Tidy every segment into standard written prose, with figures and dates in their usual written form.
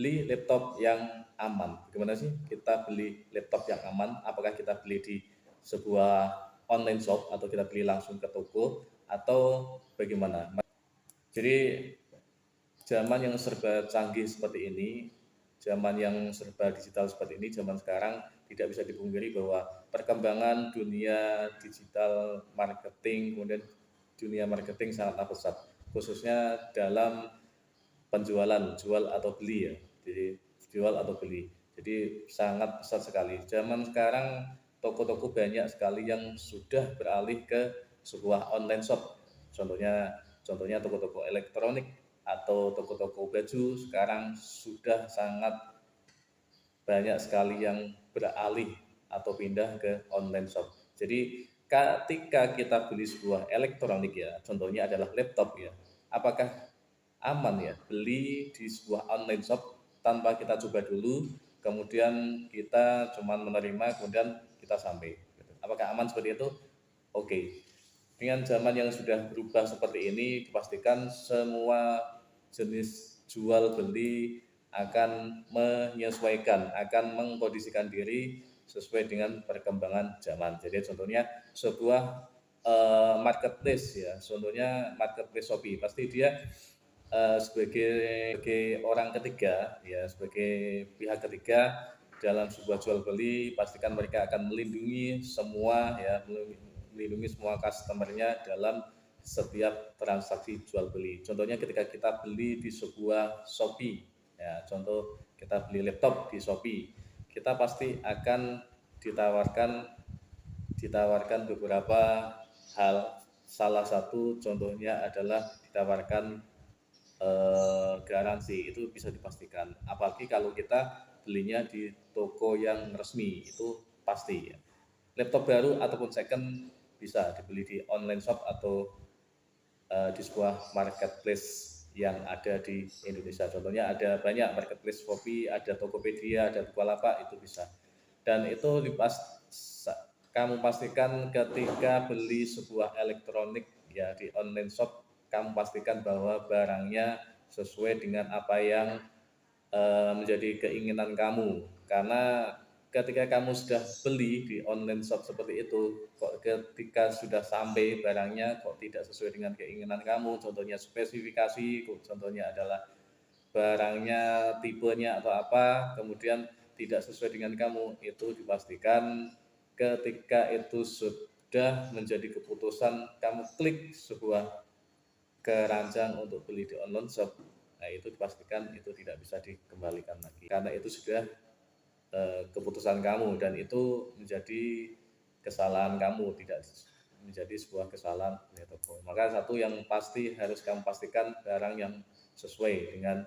beli laptop yang aman. Gimana sih kita beli laptop yang aman? Apakah kita beli di sebuah online shop atau kita beli langsung ke toko atau bagaimana? Jadi zaman yang serba canggih seperti ini, zaman yang serba digital seperti ini, zaman sekarang tidak bisa dipungkiri bahwa perkembangan dunia digital marketing, kemudian dunia marketing sangatlah pesat, khususnya dalam penjualan, jual atau beli ya. Jadi jual atau beli. Jadi sangat pesat sekali. Zaman sekarang toko-toko banyak sekali yang sudah beralih ke sebuah online shop. Contohnya toko-toko elektronik atau toko-toko baju sekarang sudah sangat banyak sekali yang beralih atau pindah ke online shop. Jadi ketika kita beli sebuah elektronik ya, contohnya adalah laptop ya, apakah aman ya beli di sebuah online shop tanpa kita coba dulu, kemudian kita cuma menerima, kemudian kita sampai. Apakah aman seperti itu? Oke. Dengan zaman yang sudah berubah seperti ini, dipastikan semua jenis jual beli akan menyesuaikan, akan mengkondisikan diri sesuai dengan perkembangan zaman. Jadi contohnya sebuah marketplace ya, contohnya marketplace Shopee, pasti dia sebagai orang ketiga ya, sebagai pihak ketiga dalam sebuah jual beli, pastikan mereka akan melindungi semua ya, melindungi semua customernya dalam setiap transaksi jual beli. Contohnya ketika kita beli di sebuah Shopee ya, contoh kita beli laptop di Shopee, kita pasti akan ditawarkan ditawarkan beberapa hal. Salah satu contohnya adalah ditawarkan garansi, itu bisa dipastikan. Apalagi kalau kita belinya di toko yang resmi, itu pasti ya. Laptop baru ataupun second bisa dibeli di online shop atau di sebuah marketplace yang ada di Indonesia. Contohnya ada banyak marketplace Shopee, ada Tokopedia, ada Bukalapak, itu bisa. Dan itu kamu pastikan ketika beli sebuah elektronik ya di online shop, kamu pastikan bahwa barangnya sesuai dengan apa yang menjadi keinginan kamu. Karena ketika kamu sudah beli di online shop seperti itu, kok ketika sudah sampai barangnya kok tidak sesuai dengan keinginan kamu, contohnya spesifikasi, contohnya adalah barangnya tipenya atau apa, kemudian tidak sesuai dengan kamu, itu dipastikan ketika itu sudah menjadi keputusan kamu klik sebuah keranjang untuk beli di online shop, nah itu dipastikan itu tidak bisa dikembalikan lagi karena itu sudah keputusan kamu dan itu menjadi kesalahan kamu, tidak menjadi sebuah kesalahan punya toko. Maka satu yang pasti harus kamu pastikan barang yang sesuai dengan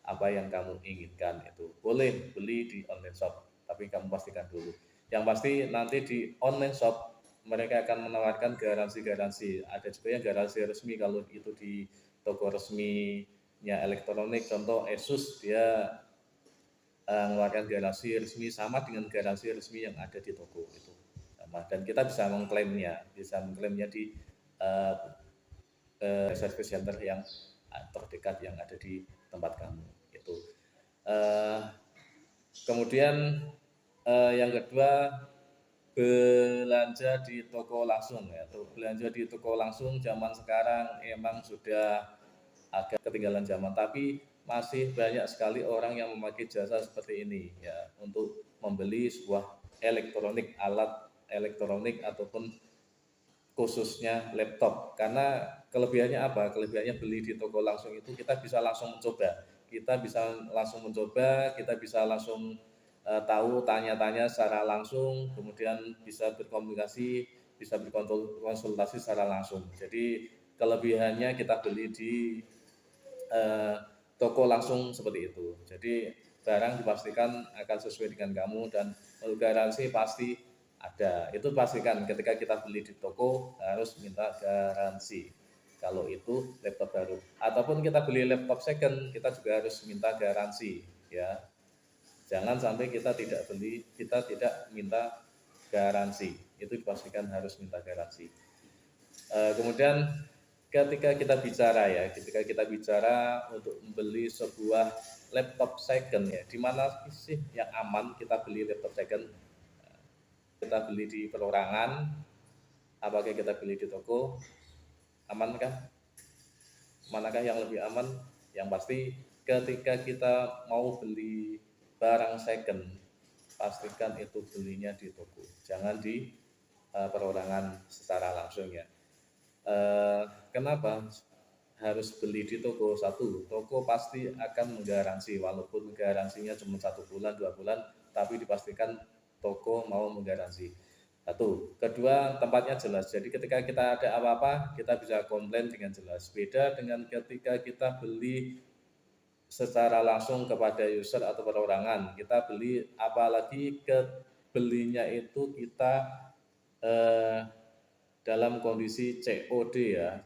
apa yang kamu inginkan. Itu boleh beli di online shop, tapi kamu pastikan dulu. Yang pasti nanti di online shop mereka akan menawarkan garansi-garansi. Ada juga yang garansi resmi kalau itu di toko resminya elektronik. Contoh Asus, dia mengeluarkan garansi resmi sama dengan garansi resmi yang ada di toko itu sama, dan kita bisa mengklaimnya di service center yang terdekat yang ada di tempat kamu itu. Kemudian yang kedua, belanja di toko langsung ya. Belanja di toko langsung zaman sekarang emang sudah agak ketinggalan zaman, tapi masih banyak sekali orang yang memakai jasa seperti ini ya untuk membeli sebuah alat elektronik ataupun khususnya laptop. Karena kelebihannya apa? Kelebihannya beli di toko langsung itu kita bisa langsung mencoba. Kita bisa langsung tahu, tanya-tanya secara langsung, kemudian bisa berkomunikasi, bisa berkonsultasi secara langsung. Jadi kelebihannya kita beli di toko langsung seperti itu. Jadi barang dipastikan akan sesuai dengan kamu dan garansi pasti ada. Itu pastikan ketika kita beli di toko harus minta garansi. Kalau itu laptop baru, ataupun kita beli laptop second, kita juga harus minta garansi ya. Jangan sampai kita tidak minta garansi. Itu dipastikan harus minta garansi. Kemudian ketika kita bicara untuk membeli sebuah laptop second ya, di mana sih yang aman kita beli laptop second? Kita beli di perorangan, apakah kita beli di toko? Amankah? Manakah yang lebih aman? Yang pasti ketika kita mau beli barang second, pastikan itu belinya di toko, jangan di perorangan secara langsung ya. Kenapa harus beli di toko? Satu, toko pasti akan menggaransi, walaupun garansinya cuma 1 bulan 2 bulan, tapi dipastikan toko mau menggaransi. Satu, kedua tempatnya jelas. Jadi ketika kita ada apa-apa, kita bisa komplain dengan jelas. Beda dengan ketika kita beli secara langsung kepada user atau perorangan. Kita beli, apalagi belinya itu kita dalam kondisi COD ya.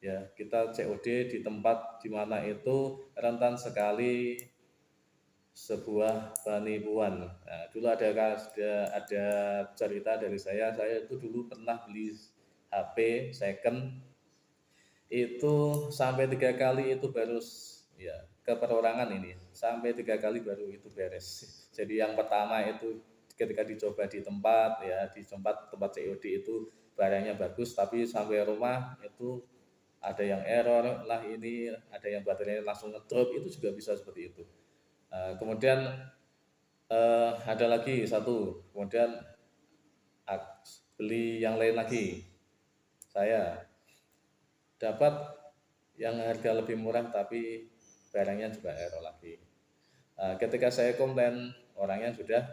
Ya, kita COD di tempat di mana itu rentan sekali sebuah penipuan. Nah, dulu ada cerita dari saya itu dulu pernah beli HP second itu sampai 3 kali itu baru ya ke perorangan ini, sampai 3 kali baru itu beres. Jadi yang pertama itu ketika dicoba di tempat ya, di tempat COD itu barangnya bagus, tapi sampai rumah itu ada yang error lah, ini ada yang baterainya langsung ngedrop, itu juga bisa seperti itu. Kemudian ada lagi satu, kemudian beli yang lain lagi, saya dapat yang harga lebih murah tapi barangnya juga error lagi. Ketika saya komplain, orangnya sudah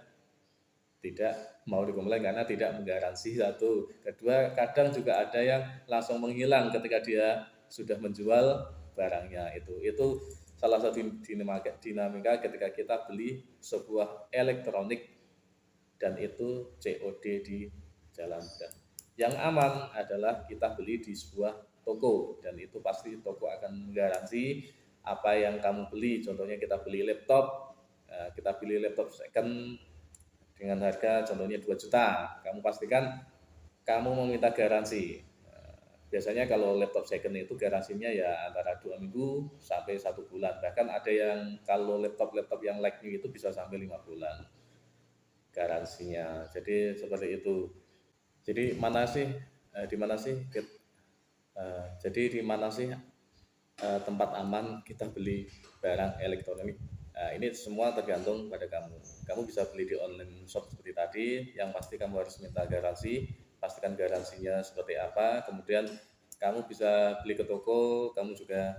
tidak mau dikomplain karena tidak menggaransi. Satu, kedua, kadang juga ada yang langsung menghilang ketika dia sudah menjual barangnya. Itu salah satu dinamika ketika kita beli sebuah elektronik dan itu COD di jalan. Dan yang aman adalah kita beli di sebuah toko, dan itu pasti toko akan menggaransi apa yang kamu beli. Contohnya kita beli laptop second dengan harga contohnya 2 juta, kamu pastikan kamu meminta garansi. Biasanya kalau laptop second itu garansinya ya antara 2 minggu sampai 1 bulan. Bahkan ada yang kalau laptop yang like new itu bisa sampai 5 bulan garansinya. Jadi seperti itu. Jadi di mana sih tempat aman kita beli barang elektronik? Ini semua tergantung pada kamu. Kamu bisa beli di online shop seperti tadi, yang pasti kamu harus minta garansi, pastikan garansinya seperti apa. Kemudian kamu bisa beli ke toko, kamu juga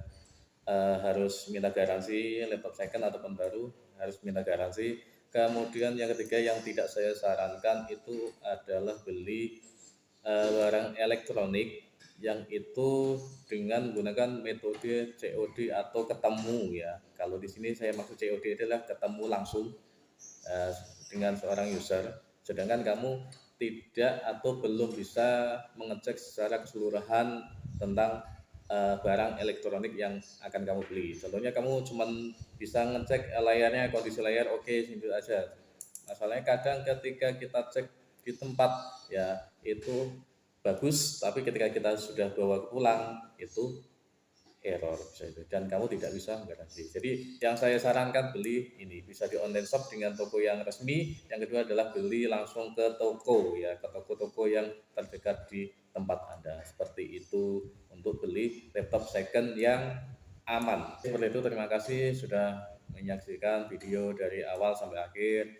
harus minta garansi, laptop second ataupun baru harus minta garansi. Kemudian yang ketiga yang tidak saya sarankan itu adalah beli barang elektronik yang itu dengan menggunakan metode COD atau ketemu ya. Kalau di sini saya maksud COD adalah ketemu langsung dengan seorang user, sedangkan kamu tidak atau belum bisa mengecek secara keseluruhan tentang barang elektronik yang akan kamu beli. Contohnya kamu cuma bisa ngecek layarnya, kondisi layar oke, simpel aja. Masalahnya kadang ketika kita cek di tempat ya itu bagus, tapi ketika kita sudah bawa pulang itu error dan kamu tidak bisa menggaransi. Jadi yang saya sarankan beli ini bisa di online shop dengan toko yang resmi. Yang kedua adalah beli langsung ke toko ya, ke toko-toko yang terdekat di tempat Anda. Seperti itu untuk beli laptop second yang aman. Seperti itu, terima kasih sudah menyaksikan video dari awal sampai akhir.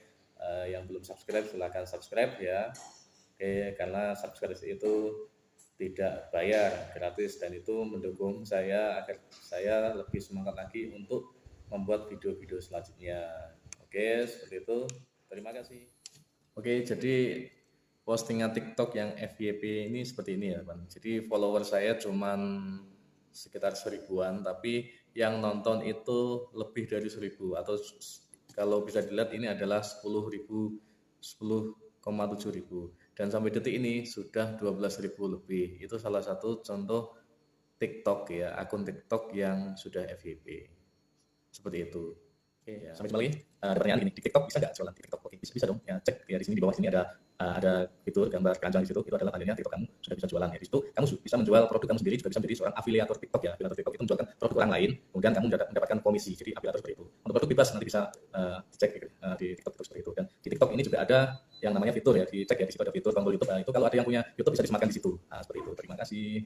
Yang belum subscribe silahkan subscribe ya. Oke, karena subscribe itu tidak bayar, gratis, dan itu mendukung saya agar saya lebih semangat lagi untuk membuat video-video selanjutnya. Oke, seperti itu. Terima kasih. Oke, jadi postingan TikTok yang FYP ini seperti ini ya, Bang. Jadi follower saya cuman sekitar 1000-an, tapi yang nonton itu lebih dari 1000, atau kalau bisa dilihat ini adalah 10,7 ribu, dan sampai detik ini sudah 12.000 lebih. Itu salah satu contoh TikTok ya, akun TikTok yang sudah FYP seperti itu. Oke ya, sampai jumpa lagi. Ada pertanyaan gini, di TikTok bisa nggak jualan di TikTok? Oke, bisa dong ya, cek ya di sini, di bawah sini ada ada fitur gambar keranjang di situ, itu adalah tandanya TikTok kamu sudah bisa jualan ya. Di situ kamu bisa menjual produk kamu sendiri, juga bisa menjadi seorang afiliator TikTok ya. Afiliator TikTok itu menjualkan produk orang lain, kemudian kamu mendapatkan komisi. Jadi afiliator seperti itu. Untuk produk bebas nanti bisa dicek di TikTok itu seperti itu. Dan di TikTok ini juga ada yang namanya fitur ya, dicek ya, di situ ada fitur tombol YouTube. Nah, itu kalau ada yang punya YouTube bisa disematkan di situ. Nah, seperti itu. Terima kasih.